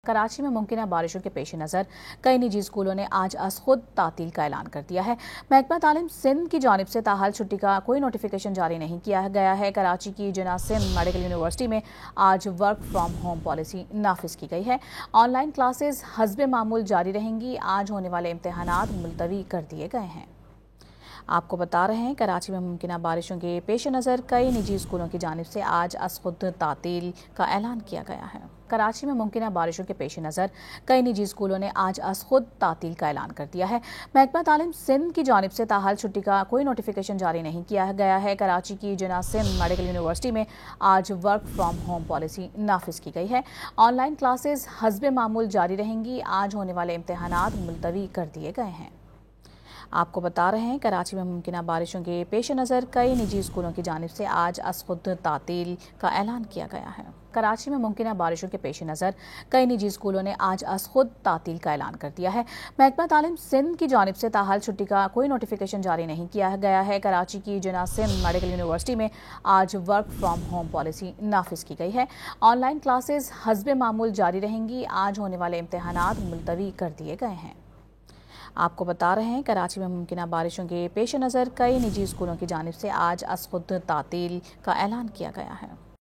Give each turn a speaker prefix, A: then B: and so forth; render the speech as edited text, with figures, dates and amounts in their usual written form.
A: कराची में मुमकिन बारिशों के पेश नज़र कई निजी स्कूलों ने आज अज खुद तातील का ऐलान कर दिया है। महकमा तालीम सिंध की जानिब से ताहाल छुट्टी का कोई नोटिफिकेशन जारी नहीं किया गया है। कराची की जिना सिंध मेडिकल यूनिवर्सिटी में आज वर्क फ्राम होम पॉलिसी नाफिज की गई है। ऑनलाइन क्लासेस हस्बे मामूल जारी रहेंगी। आज होने वाले इम्तिहानात मुलतवी कर दिए गए हैं। आपको बता रहे हैं, कराची में मुमकिन बारिशों के पेश नज़र कई निजी स्कूलों की जानिब से आज अज खुद तातील का ऐलान किया गया है। कराची में मुमकिन बारिशों के पेश नज़र कई निजी स्कूलों ने आज अज खुद तातील का ऐलान कर दिया है। महकमा तालीम सिंध की जानिब से ताहाल छुट्टी का कोई नोटिफिकेशन जारी नहीं किया गया है। कराची की जिना सिंध मेडिकल यूनिवर्सिटी में आज वर्क फ्राम होम पॉलिसी नाफिज की गई है। ऑनलाइन क्लासेस हस्बे मामूल जारी रहेंगी। आज होने वाले इम्तिहानात मुलतवी कर दिए गए हैं। आपको बता रहे हैं, कराची में मुमकिन बारिशों के पेश नज़र कई निजी स्कूलों की जानिब से आज अज खुद तातील का ऐलान किया गया है। कराची में मुमकिन बारिशों के पेश नज़र कई निजी स्कूलों ने आज अज खुद तातील का ऐलान कर दिया है। महकमा तालीम सिंध की जानिब से ताहाल छुट्टी का कोई नोटिफिकेशन जारी नहीं किया गया है। कराची की जिना सिंध मेडिकल यूनिवर्सिटी में आज वर्क फ्राम होम पॉलिसी नाफिज की गई है। ऑनलाइन क्लासेस हस्बे मामूल जारी रहेंगी। आज होने वाले इम्तिहानात मुलतवी कर दिए गए हैं। आपको बता रहे हैं, कराची में मुमकिन बारिशों के पेश नज़र कई निजी स्कूलों की जानिब से आज अज खुद तातील का ऐलान किया गया है।